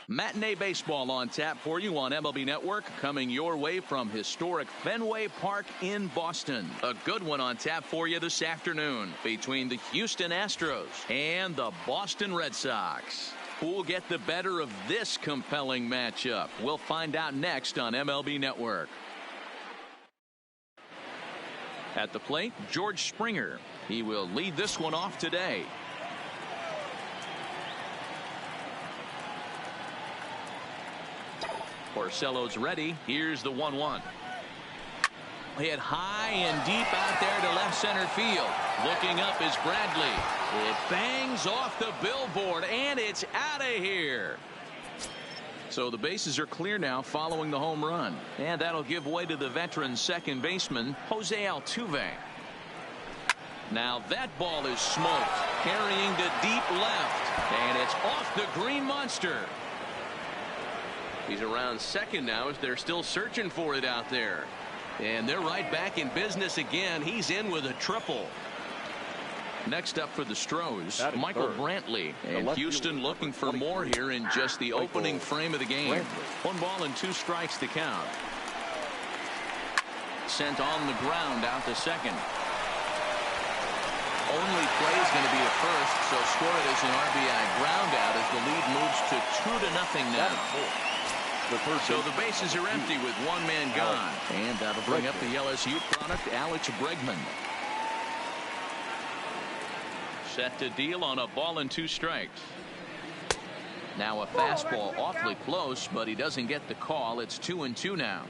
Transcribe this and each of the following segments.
Matinee baseball on tap for you on MLB Network, coming your way from historic Fenway Park in Boston. A good one on tap for you this afternoon between the Houston Astros and the Boston Red Sox. Who'll get the better of this compelling matchup? We'll find out next on MLB Network. At the plate, George Springer. He will lead this one off today. Porcello's ready. Here's the 1-1. Hit high and deep out there to left center field. Looking up is Bradley. It bangs off the billboard, and it's out of here. So the bases are clear now following the home run. And that'll give way to the veteran second baseman, Jose Altuve. Now that ball is smoked. Carrying to deep left. And it's off the green monster. He's around second now as they're still searching for it out there. And they're right back in business again. He's in with a triple. Next up for the Stros, Michael Brantley. And Houston looking for more here in just the opening frame of the game. 1 ball and 2 strikes to count. Sent on the ground out to second. Only play is going to be a first, so score it as an RBI ground out as the lead moves to 2-0 now. So the bases are empty with 1 man gone. And that'll bring up the LSU product, Alex Bregman. Set to deal on a ball and 2 strikes. Now a fastball awfully close, but he doesn't get the call. It's 2-2 now.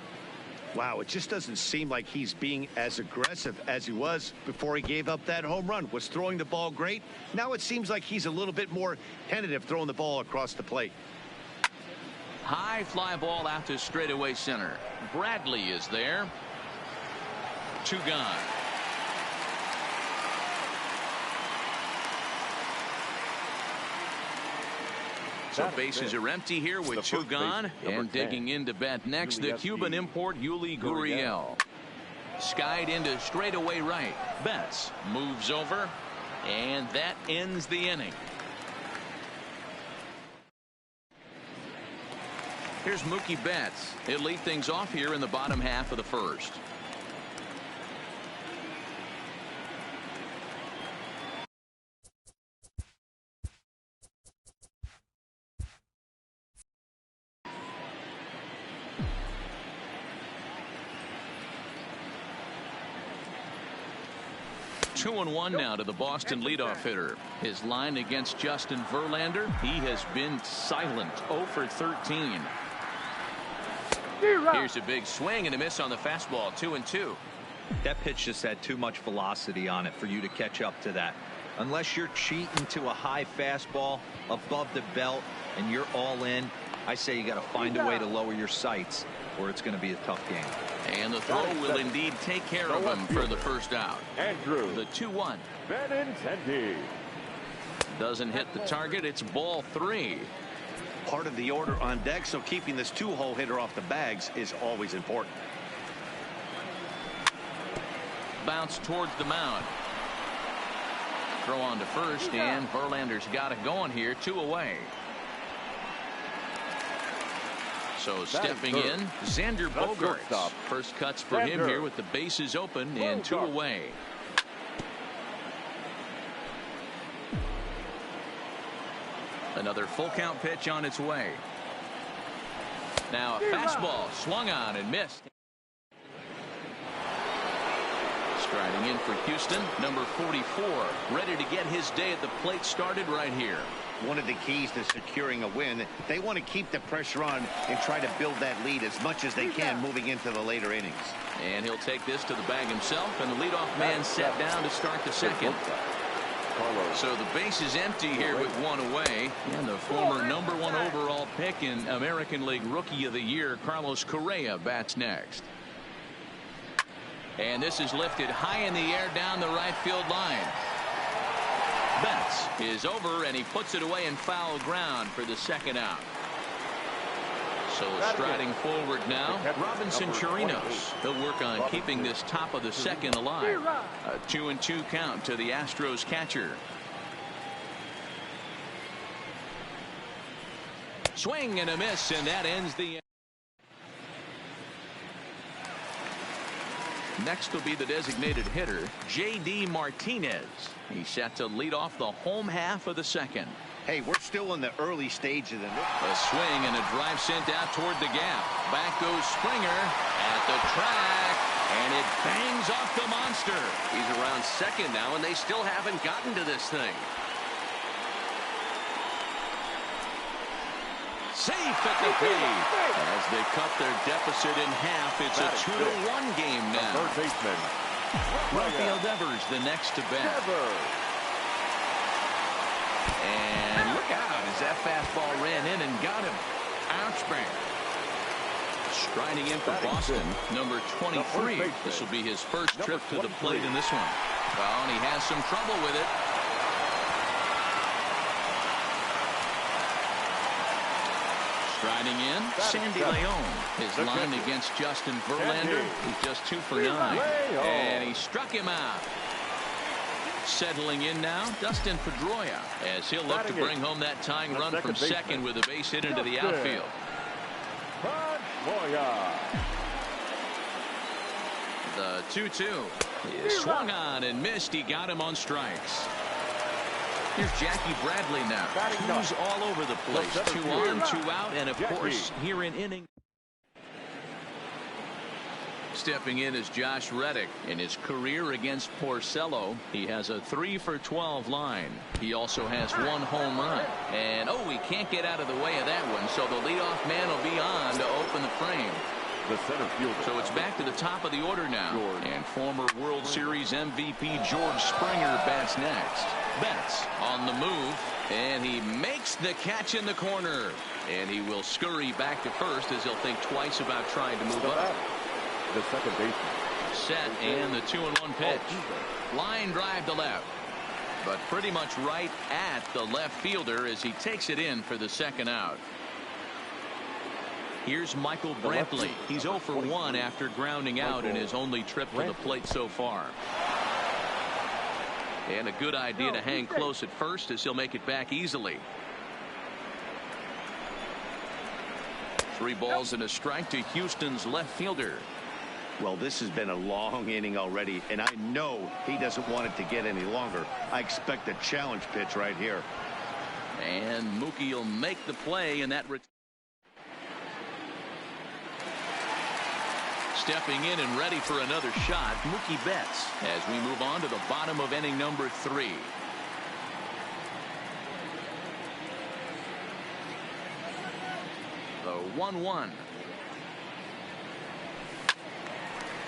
Wow, it just doesn't seem like he's being as aggressive as he was before he gave up that home run. Was throwing the ball great. Now it seems like he's a little bit more tentative throwing the ball across the plate. High fly ball out to straightaway center. Bradley is there. 2 gone. So bases are empty here with 2 gone. And digging in to bat next, the Cuban import Yuli Gurriel. Skied into straightaway right. Betts moves over, and that ends the inning. Here's Mookie Betts. He'll lead things off here in the bottom half of the first. Two and 1 now to the Boston leadoff hitter. His line against Justin Verlander, he has been silent. 0 for 13. Here's a big swing and a miss on the fastball. 2-2. That pitch just had too much velocity on it for you to catch up to that. Unless you're cheating to a high fastball above the belt and you're all in, I say you got to find a way to lower your sights or it's going to be a tough game. And the throw will indeed take care of him for the first out. Andrew. The 2-1. Benintendi. Doesn't hit the target. It's ball 3. Part of the order on deck, so keeping this 2-hole hitter off the bags is always important. Bounce towards the mound. Throw on to first, and Verlander's got it going here. 2 away. So stepping in, Xander Bogaerts. First cuts for him here with the bases open and 2 away. Another full count pitch on its way. Now a fastball swung on and missed. Striding in for Houston, number 44, ready to get his day at the plate started right here. One of the keys to securing a win, they want to keep the pressure on and try to build that lead as much as they can moving into the later innings. And he'll take this to the bag himself, and the leadoff man set down to start the second. So the base is empty here with 1 away. And the former #1 overall pick in American League Rookie of the Year, Carlos Correa, bats next. And this is lifted high in the air down the right field line. Betts is over, and he puts it away in foul ground for the second out. So striding forward now, Robinson Chirinos. He'll work on keeping this top of the second alive. A 2-2 count to the Astros catcher. Swing and a miss, and that ends the. Next will be the designated hitter, J.D. Martinez. He's set to lead off the home half of the second. Hey, we're still in the early stage of the. A swing and a drive sent out toward the gap. Back goes Springer at the track, and it bangs off the monster. He's around second now, and they still haven't gotten to this thing. Safe at the plate. As they cut their deficit in half, it's a 2-1 game now. Third baseman. Rafael Devers the next to bat. And look out as that fastball ran in and got him. Outspring. Striding in for Boston, number 23. This will be his first trip to the plate in this one. Well, and he has some trouble with it. Striding in, Sandy Leon. His line against Justin Verlander. He's just 2 for 9. And he struck him out. Settling in now, Dustin Pedroia, as he'll look to bring home that tying run from second with a base hit into the outfield. The 2-2 is swung on and missed. He got him on strikes. Here's Jackie Bradley now. Who's all over the place. 2 on, 2 out, and of course here in inning. Stepping in is Josh Reddick. In his career against Porcello, he has a 3 for 12 line. He also has 1 home run. And he can't get out of the way of that one, so the leadoff man will be on to open the frame. The center fielder. So it's back to the top of the order now. And former World Series MVP George Springer bats next. Betts on the move, and he makes the catch in the corner. And he will scurry back to first as he'll think twice about trying to move up. The second baseman. Set, and the 2-1 pitch. Line drive to left. But pretty much right at the left fielder as he takes it in for the second out. Here's Michael Brantley. He's 0 for 1 after grounding out in his only trip to the plate so far. And a good idea to hang close at first as he'll make it back easily. 3 balls and a strike to Houston's left fielder. Well, this has been a long inning already, and I know he doesn't want it to get any longer. I expect a challenge pitch right here. And Mookie will make the play in that. Stepping in and ready for another shot, Mookie Betts, as we move on to the bottom of inning number 3. The 1-1.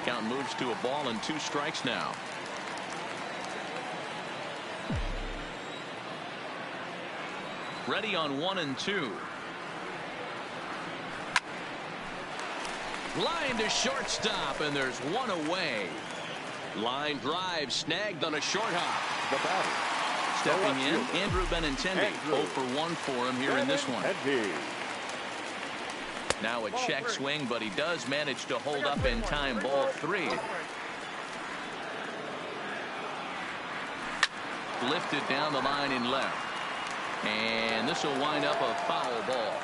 Count moves to a ball and 2 strikes now. Ready on 1 and 2. Line to shortstop, and there's 1 away. Line drive snagged on a short hop. The batter. Stepping in, Andrew Benintendi. 0 for 1 for him here in this one. Now a check swing, but he does manage to hold up in time. Ball 3. Lifted down the line in left. And this will wind up a foul ball.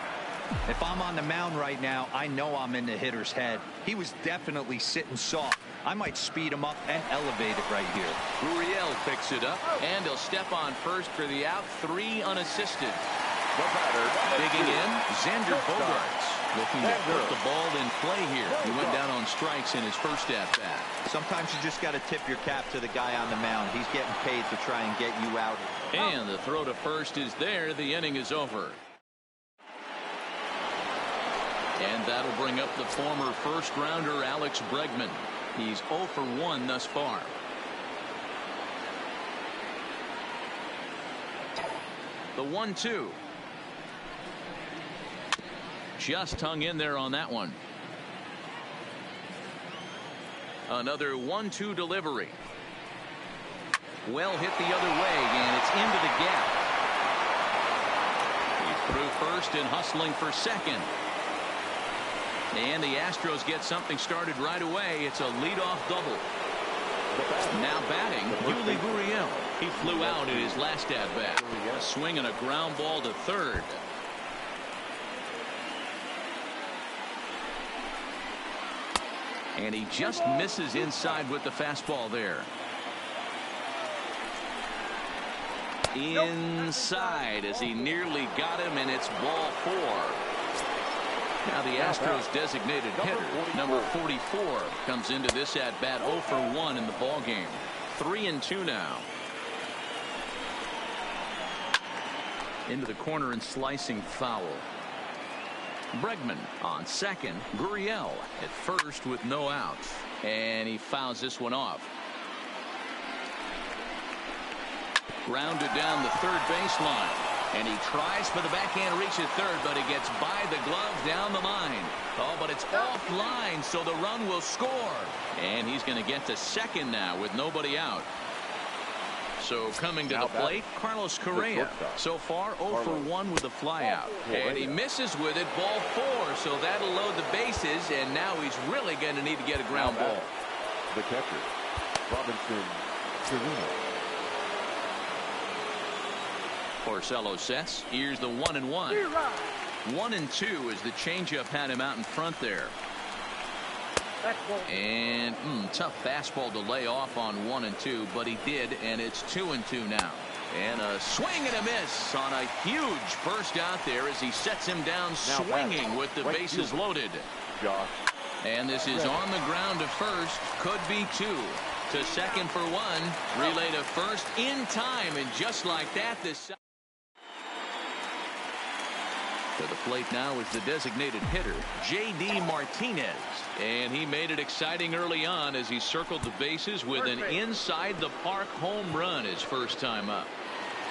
If I'm on the mound right now, I know I'm in the hitter's head. He was definitely sitting soft. I might speed him up and elevate it right here. Gurriel picks it up, and he'll step on first for the out. 3 unassisted. Digging in, Xander Bogaerts. Looking to put the ball in play here. He went down on strikes in his first at-bat. Sometimes you just got to tip your cap to the guy on the mound. He's getting paid to try and get you out. And the throw to first is there. The inning is over. And that'll bring up the former first-rounder Alex Bregman. He's 0 for 1 thus far. The 1-2. Just hung in there on that one. Another 1-2 delivery. Well hit the other way, and it's into the gap. He's through first and hustling for second. And the Astros get something started right away. It's a leadoff double. Now batting, Yuli Gurriel. He flew out in his last at-bat. A swing and a ground ball to third. And he just misses inside with the fastball there. Inside as he nearly got him, and it's ball 4. Now the Astros designated hitter, number 44, comes into this at bat 0 for 1 in the ball game. 3-2 now. Into the corner and slicing foul. Bregman on second. Gurriel at first with no outs, and he fouls this one off. Grounded down the third baseline, and he tries for the backhand reach at third, but he gets by the glove down the line. Oh, but it's offline, so the run will score, and he's going to get to second now with nobody out. So coming to the plate, Carlos Correa. So far 0 for 1 with a flyout, and he misses with it, ball 4, so that'll load the bases, and now he's really going to need to get a ground ball. The catcher, Robinson Chirino. Porcello sets. Here's the 1-1. 1-2 as the changeup had him out in front there. And tough fastball to lay off on 1-2, but he did, and it's 2-2 now. And a swing and a miss on a huge burst out there as he sets him down swinging with the bases loaded. And this is on the ground to first. Could be 2. To second for 1. Relay to first in time, and just like that, this. To the plate now is the designated hitter, J.D. Martinez. And he made it exciting early on as he circled the bases with an inside-the-park home run his first time up.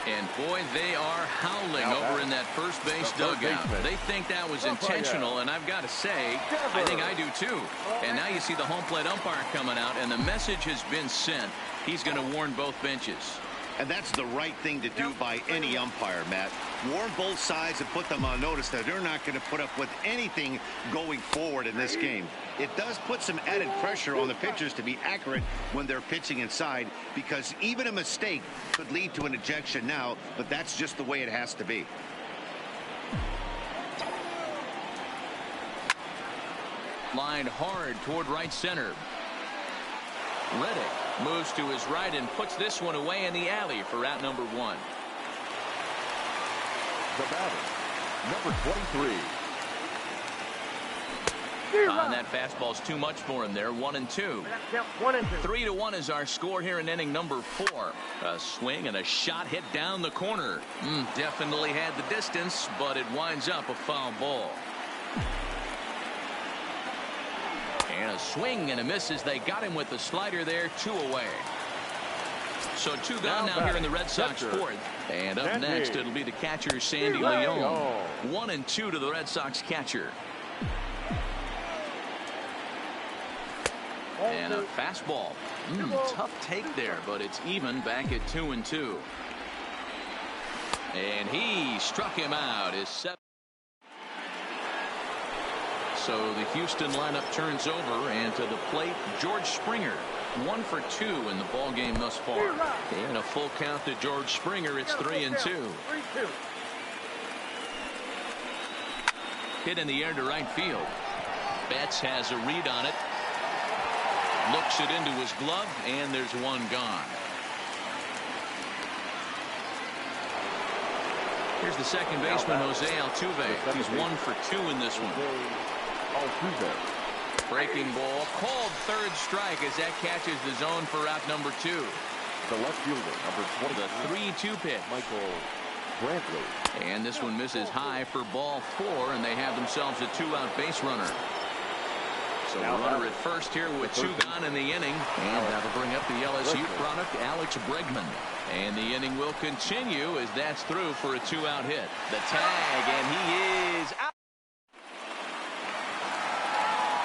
And, boy, they are howling over in that first base dugout. They think that was intentional, and I've got to say, I think I do too. And now you see the home plate umpire coming out, and the message has been sent. He's going to warn both benches. And that's the right thing to do by any umpire, Matt. Warn both sides and put them on notice that they're not going to put up with anything going forward in this game. It does put some added pressure on the pitchers to be accurate when they're pitching inside, because even a mistake could lead to an ejection now, but that's just the way it has to be. Lined hard toward right center. Reddick moves to his right and puts this one away in the alley for out number 1. The batter, number 23. And that fastball's too much for him there. 1-2. 3-1 is our score here in inning number 4. A swing and a shot hit down the corner. Definitely had the distance, but it winds up a foul ball. And a swing and a miss as they got him with the slider there. 2 away. So 2 gone now here in the Red Sox fourth. And up next it'll be the catcher Sandy Leon. 1-2 to the Red Sox catcher. And a fastball. Tough take there, but it's even back at 2-2. And he struck him out. His 7th. So the Houston lineup turns over, and to the plate, George Springer. 1 for 2 in the ball game thus far. And a full count to George Springer. It's 3-2. Hit in the air to right field. Betts has a read on it. Looks it into his glove, and there's one gone. Here's the second baseman, Jose Altuve. He's 1 for 2 in this one. Breaking ball, called third strike as that catches the zone for out number 2. The left fielder, number 20. The 3-2 pitch. Michael Brantley. And this one misses high for ball 4, and they have themselves a 2-out base runner. So a runner at first here with 2 gone in the inning. And that'll bring up the LSU product, Alex Bregman. And the inning will continue as that's through for a 2-out hit. The tag, and he is out.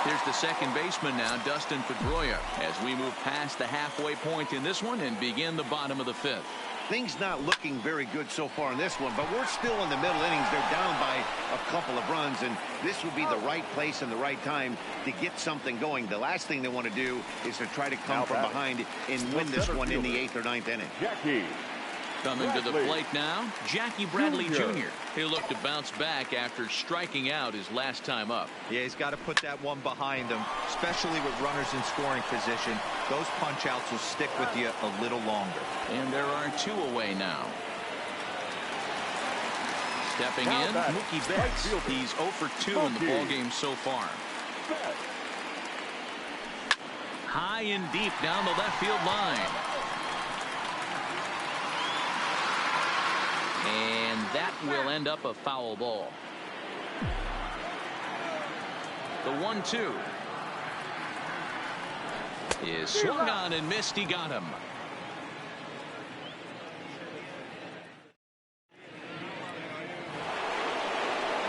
Here's the second baseman now, Dustin Pedroia, as we move past the halfway point in this one and begin the bottom of the 5th. Things not looking very good so far in this one, but we're still in the middle innings. They're down by a couple of runs, and this would be the right place and the right time to get something going. The last thing they want to do is to try to come from behind and win this one in the 8th or 9th inning. Jackie Coming to the plate now, Jackie Bradley Jr. He'll look to bounce back after striking out his last time up. Yeah, he's got to put that one behind him, especially with runners in scoring position. Those punch outs will stick with you a little longer. And there are 2 away now. Stepping in, Mookie Betts. He's 0 for 2 in the ballgame so far. High and deep down the left field line. And that will end up a foul ball. The 1-2 is swung on and missed. He got him.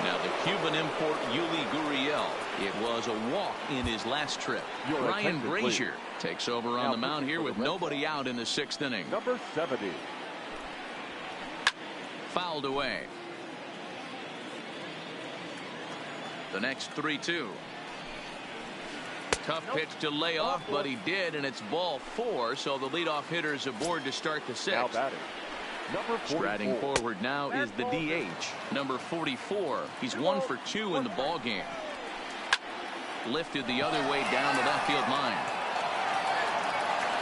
Now the Cuban import Yuli Gurriel. It was a walk in his last trip. Ryan Brazier takes over on the mound here with nobody out in the 6th inning. Number 70. Fouled away. The next 3-2. Tough pitch to lay off, but he did, and it's ball 4, so the leadoff hitter's aboard to start the 6th. Now batting. Number 44. Striding forward now is the DH. Number 44. He's 1 for 2 in the ball game. Lifted the other way down the left field line.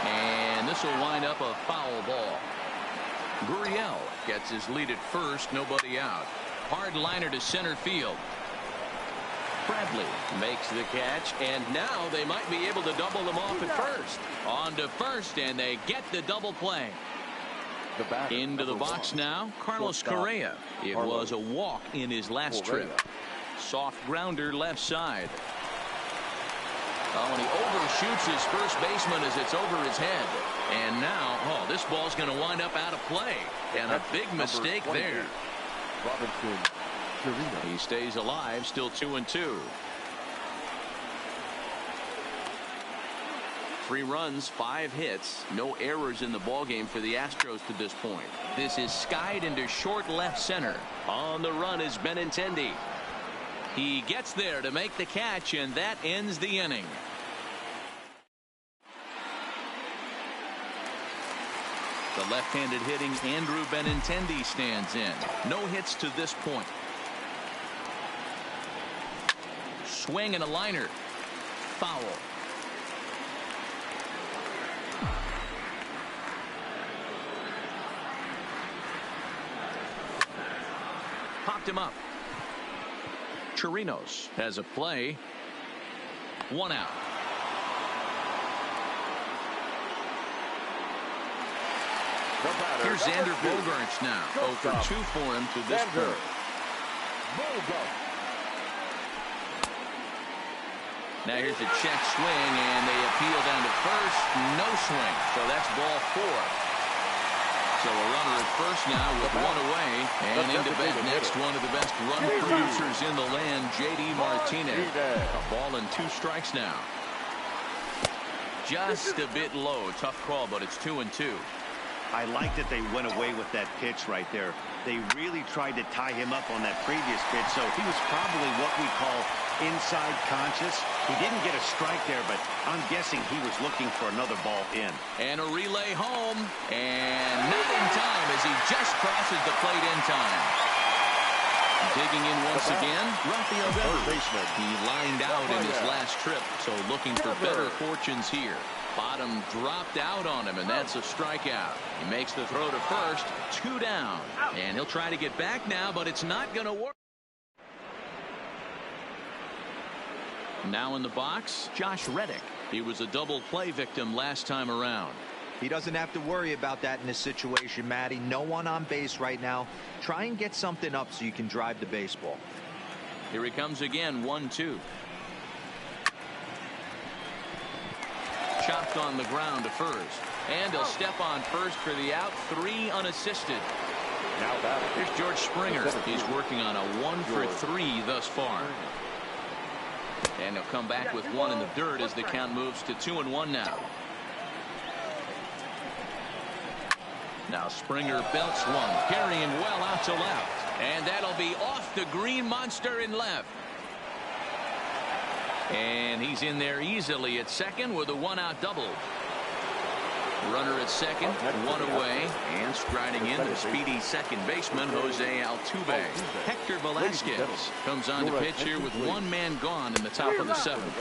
And this will wind up a foul ball. Gurriel gets his lead at first, nobody out. Hard liner to center field. Bradley makes the catch, and now they might be able to double them off at first. On to first, and they get the double play. Into the box now, Carlos Correa. It was a walk in his last trip. Soft grounder left side. Oh, and he overshoots his first baseman as it's over his head. And now, this ball's going to wind up out of play. And a big mistake there. He stays alive, still 2-2. 3 runs, 5 hits, no errors in the ballgame for the Astros to this point. This is skied into short left center. On the run is Benintendi. He gets there to make the catch, and that ends the inning. The left-handed hitting Andrew Benintendi stands in. No hits to this point. Swing and a liner. Foul. Popped him up. Chirinos has a play. 1 out. Here's Xander Bogaerts now. 0 for 2 for him to this point. Now here's a check swing, and they appeal down to first. No swing. So that's ball 4. So a runner at first now with 1 away. And into bed next, one of the best run producers in the land, J.D. Martinez. A ball and 2 strikes now. Just a bit low. Tough call, but it's 2-2. I like that they went away with that pitch right there. They really tried to tie him up on that previous pitch, so he was probably what we call inside conscious. He didn't get a strike there, but I'm guessing he was looking for another ball in. And a relay home, and not in time as he just crosses the plate in time. Digging in once again, Rafael Devers. He lined out in his last trip, so looking for better fortunes here. Bottom dropped out on him, and that's a strikeout. He makes the throw to first, 2 down. And he'll try to get back now, but it's not going to work. Now in the box, Josh Reddick. He was a double play victim last time around. He doesn't have to worry about that in this situation, Matty. No one on base right now. Try and get something up so you can drive the baseball. Here he comes again, 1-2. Chopped on the ground to first. And he'll step on first for the out. 3 unassisted. Here's George Springer. He's working on a 1 for 3 thus far. And he'll come back with 1 in the dirt as the count moves to 2-1 now. Now Springer belts one, carrying well out to left. And that'll be off the green monster in left. And he's in there easily at second with a 1-out double. Runner at second, one away, and striding in the speedy second baseman, Jose Altuve. Hector Velasquez comes on to pitch here with one man gone in the top of the seventh.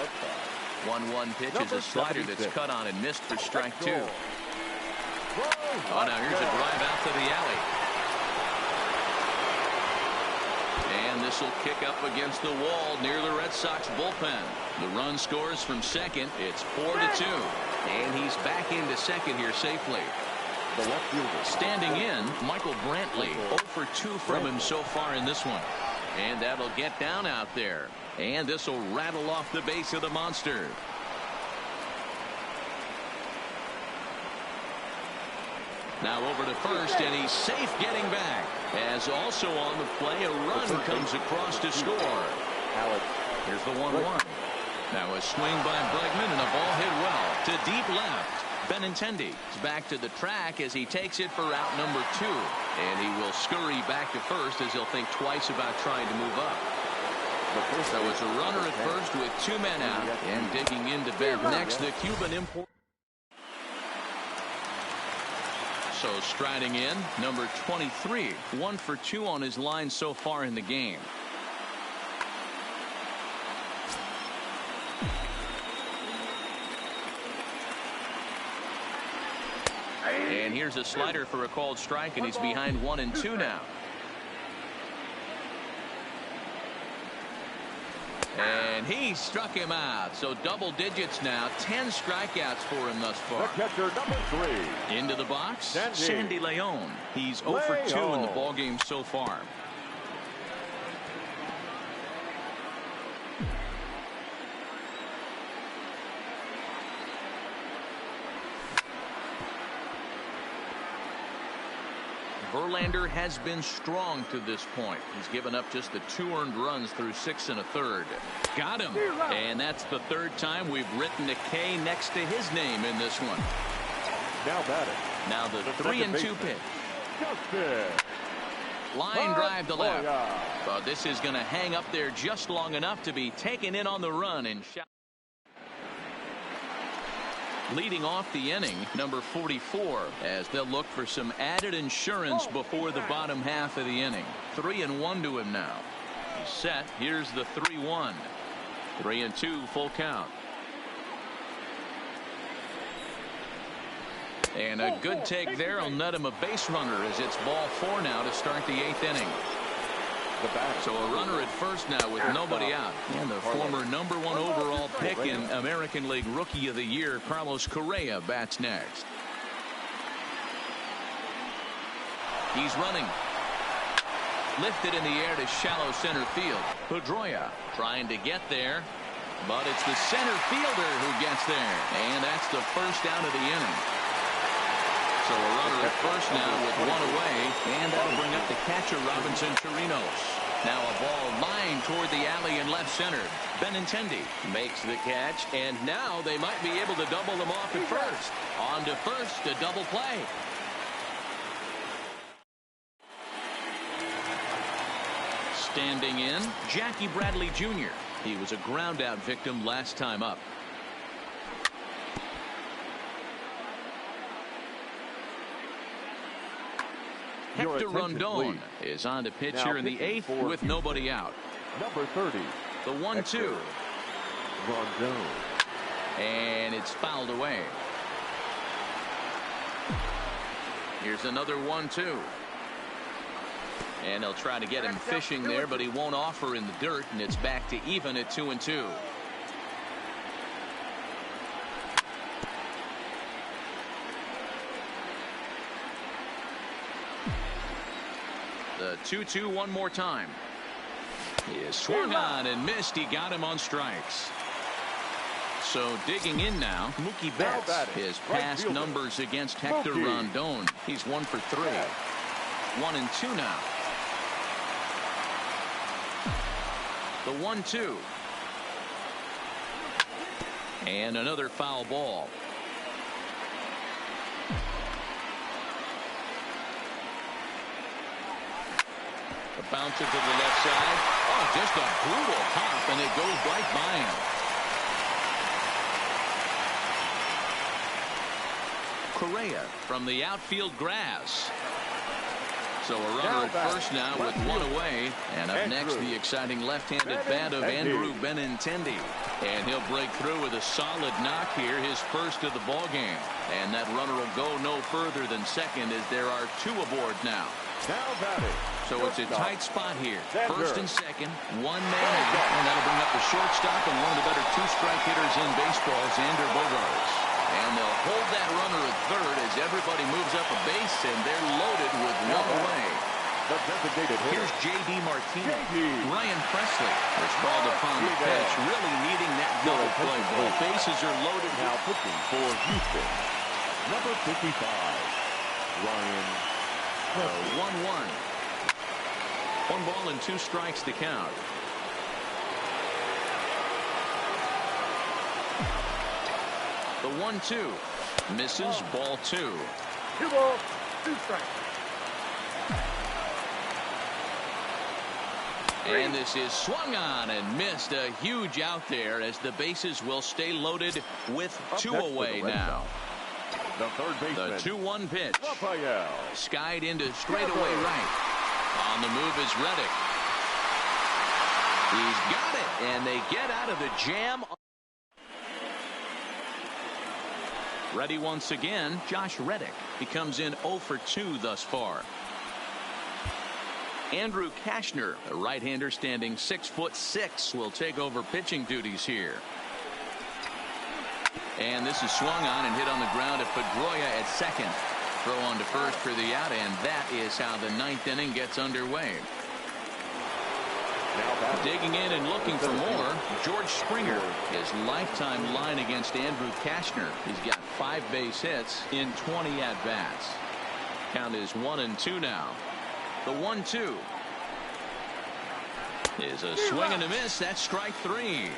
1-1 pitch is a slider that's cut on and missed for strike two. Oh, now here's a drive out to the alley. And this will kick up against the wall near the Red Sox bullpen. The run scores from second. It's 4-2. And he's back into second here safely. Standing in, Michael Brantley. 0 for 2 from him so far in this one. And that'll get down out there. And this will rattle off the base of the monster. Now over to first, and he's safe getting back. As also on the play, a run comes across to score. Here's the 1-1. Now a swing by Bregman and a ball hit well to deep left. Benintendi is back to the track as he takes it for out number 2. And he will scurry back to first as he'll think twice about trying to move up. So it's a runner at first with 2 men out. And digging into bed next, the Cuban import. So striding in, number 23. 1 for 2 on his line so far in the game. And here's a slider for a called strike, and he's behind 1-2 now. And he struck him out. So double digits now. 10 strikeouts for him thus far. The catcher, number 3. Into the box, Sandy Leon. He's 0 for 2 in the ballgame so far. Verlander has been strong to this point. He's given up just the 2 earned runs through 6 1/3. Got him. And that's the 3rd time we've written a K next to his name in this one. Now batting. Now the 3-2 pitch. Line drive to left. But this is going to hang up there just long enough to be taken in on the run and shot. Leading off the inning, number 44, as they'll look for some added insurance before the bottom half of the inning. 3-1 to him now. He's set. Here's the 3-1. 3-2 full count. And a good take there will net him a base runner as it's ball 4 now to start the 8th inning. So a runner at first now with nobody out. And the former number 1 overall pick in American League Rookie of the Year, Carlos Correa, bats next. He's running. Lifted in the air to shallow center field. Pedroia trying to get there. But it's the center fielder who gets there. And that's the first out of the inning. So a runner at first now with 1 away, and that'll bring up the catcher, Robinson Chirinos. Now a ball lined toward the alley in left center. Benintendi makes the catch, and now they might be able to double them off at first. On to first, a double play. Standing in, Jackie Bradley Jr. He was a ground out victim last time up. Hector Rondon is on to pitch now here in the 8th with nobody out. Number 30. The 1-2. Rondon. And it's fouled away. Here's another 1-2. And they'll try to get him fishing there, but he won't offer in the dirt, and it's back to even at 2-2. The 2-2 one more time. He is swung on and missed. He got him on strikes. So digging in now, Mookie Betts. His past numbers against Hector Rondon. He's 1 for 3. 1-2 now. The 1-2. And another foul ball. The bouncer to the left side. Oh, just a brutal pop, and it goes right by him. Correa from the outfield grass. So a runner at first now with one away. And up next, the exciting left-handed bat of Andrew Benintendi. And he'll break through with a solid knock here, his first of the ball game. And that runner will go no further than second as there are two aboard now. So it's a tight spot here. First and second, one man out. And that'll bring up the shortstop and one of the better two-strike hitters in baseball, Xander Bogaerts. And they'll hold that runner at third as everybody moves up a base, and they're loaded with one away. Here's J.D. Martinez. Ryan Presley was called upon the pitch, really needing that double play ball. Bases are loaded. Now pitching for Houston, number 55, Ryan Presley. 1-1. 1 ball and 2 strikes to count. The 1-2 misses, ball 2. 2 balls, 2 strikes. And this is swung on and missed. A huge out there as the bases will stay loaded with 2 away now. The third baseman. The 2-1 pitch. Rafael. Skied into straightaway right. On the move is Reddick. He's got it, and they get out of the jam. Ready once again, Josh Reddick. He comes in 0 for 2 thus far. Andrew Kashner, a right-hander standing 6'6", will take over pitching duties here. And this is swung on and hit on the ground at Pedroia at second. Throw on to first for the out, and that is how the 9th inning gets underway. Digging in and looking for more, George Springer. His lifetime line against Andrew Kashner. He's got 5 base hits in 20 at-bats. Count is 1-2 now. The 1-2 is a swing and a miss. That's strike 3.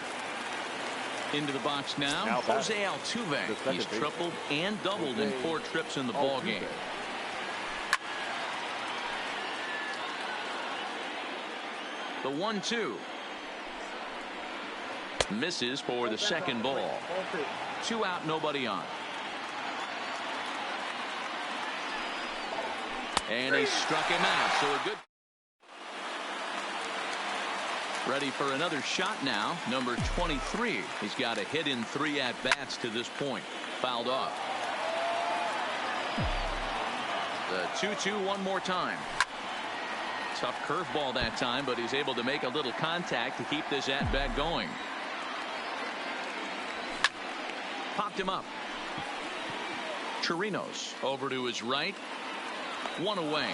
Into the box now, Jose Altuve. He's tripled and doubled in 4 trips in the ball game. The 1-2 misses for the second ball. 2 out, nobody on. And he struck him out. So a good. Ready for another shot now. Number 23. He's got a hit in 3 at-bats to this point. Fouled off. The 2-2 one more time. Tough curveball that time, but he's able to make a little contact to keep this at-bat going. Popped him up. Chirinos over to his right. 1 away.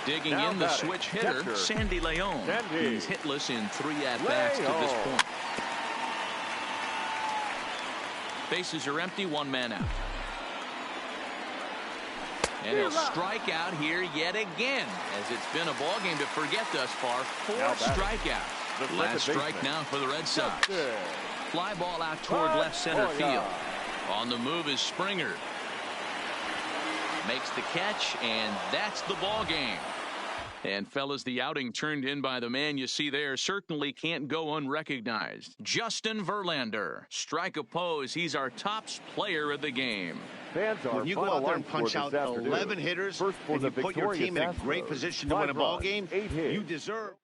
Digging in the switch hitter, Sandy Leon. He's hitless in 3 at-bats to this point. Bases are empty, 1 man out. And he'll strike out here yet again, as it's been a ball game to forget thus far. 4 strikeouts. Last strike now for the Red Sox. Fly ball out toward left center field. On the move is Springer. Makes the catch, and that's the ball game. And fellas, the outing turned in by the man you see there certainly can't go unrecognized. Justin Verlander. Strike oppose. He's our top player of the game. When you go out there and punch out 11 hitters and you put your team in a great position to win a ball game, you deserve.